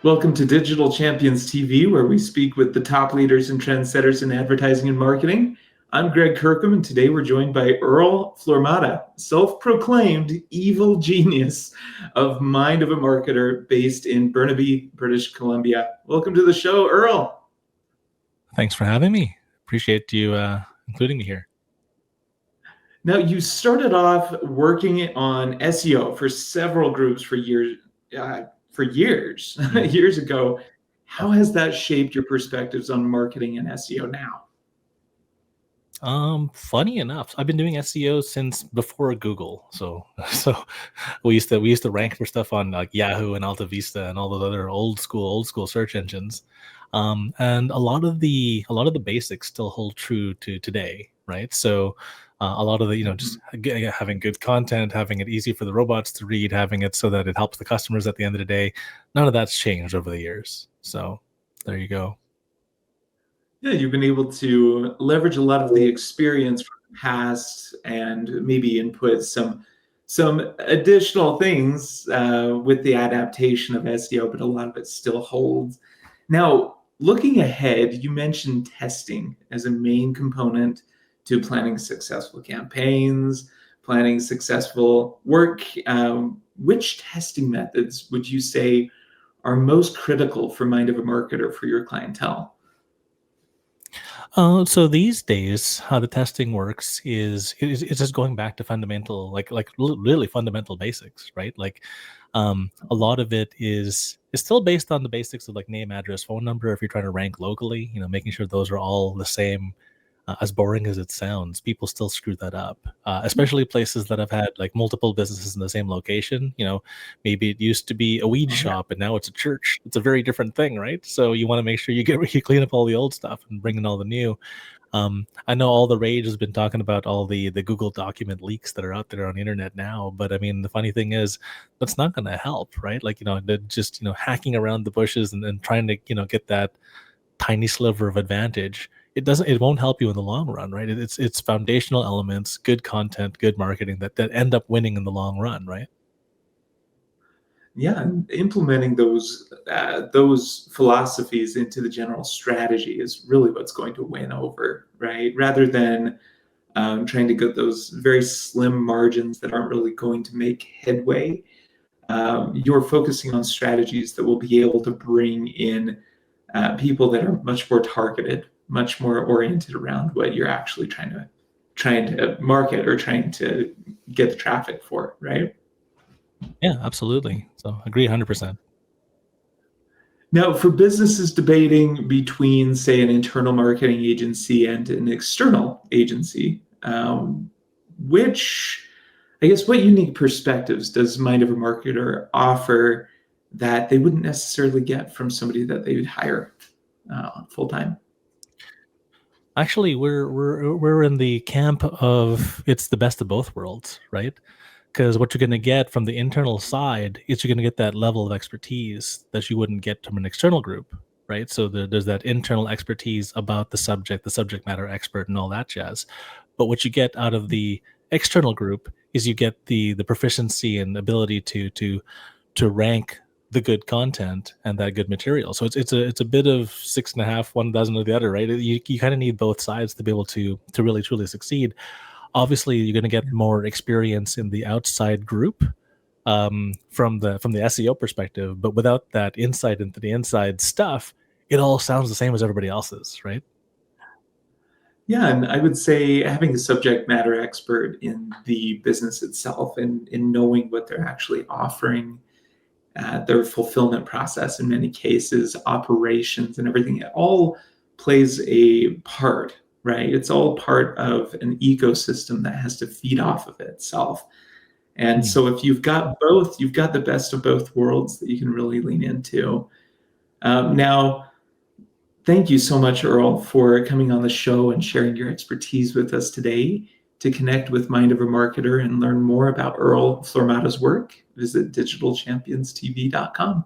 Welcome to Digital Champions TV, where we speak with the top leaders and trendsetters in advertising and marketing. I'm Greg Kirkham, and today we're joined by Earl Flormata, self-proclaimed evil genius of Mind of a Marketer based in Burnaby, British Columbia. Welcome to the show, Earl. Thanks for having me. Appreciate you including me here. Now, you started off working on SEO for several groups for years. Years ago. How has that shaped your perspectives on marketing and SEO now? Funny enough, I've been doing SEO since before Google. So we used to rank for stuff on like Yahoo and Alta Vista and all those other old school search engines. And a lot of the basics still hold true to today, right? So a lot of the, just having good content, having it easy for the robots to read, having it so that it helps the customers at the end of the day. None of that's changed over the years. So there you go. Yeah, you've been able to leverage a lot of the experience from the past and maybe input some additional things with the adaptation of SEO, but a lot of it still holds. Now, looking ahead, you mentioned testing as a main component to planning successful campaigns, planning successful work. Which testing methods would you say are most critical for Mind of a Marketer for your clientele? So these days, how the testing works is it's just going back to fundamental, really fundamental basics, right? Like, a lot of it is still based on the basics of like name, address, phone number. If you're trying to rank locally, making sure those are all the same. As boring as it sounds, people still screw that up, especially places that have had like multiple businesses in the same location. Maybe it used to be a weed shop and now it's a church. It's a very different thing, right? So you want to make sure you clean up all the old stuff and bring in all the new. I know all the rage has been talking about all the Google document leaks that are out there on the internet now, but I mean, the funny thing is that's not going to help, right? Like, they're just, hacking around the bushes and trying to, get that tiny sliver of advantage. It won't help you in the long run, right? It's foundational elements, good content, good marketing that end up winning in the long run, right? Yeah, and implementing those philosophies into the general strategy is really what's going to win over, right? Rather than trying to get those very slim margins that aren't really going to make headway. You're focusing on strategies that will be able to bring in people that are much more targeted, much more oriented around what you're actually trying to market or trying to get the traffic for, right? Yeah, absolutely. So agree 100%. Now, for businesses debating between, say, an internal marketing agency and an external agency, which, I guess, what unique perspectives does Mind of a Marketer offer that they wouldn't necessarily get from somebody that they would hire full time? Actually, we're in the camp of it's the best of both worlds, right? Because what you're going to get from the internal side is you're going to get that level of expertise that you wouldn't get from an external group, right? So there's that internal expertise about the subject matter expert, and all that jazz. But what you get out of the external group is you get the proficiency and ability to rank the good content and that good material. So it's a bit of six and a half, one dozen of the other, right? You kind of need both sides to be able to really truly succeed. Obviously, you're going to get more experience in the outside group, from the SEO perspective, but without that insight into the inside stuff, it all sounds the same as everybody else's, right? Yeah, and I would say having a subject matter expert in the business itself and in knowing what they're actually offering, their fulfillment process in many cases, operations and everything, it all plays a part, right? It's all part of an ecosystem that has to feed off of itself. And so if you've got both, you've got the best of both worlds that you can really lean into. Now, thank you so much, Earl, for coming on the show and sharing your expertise with us today. To connect with Mind of a Marketer and learn more about Earl Flormata's work, visit digitalchampionstv.com.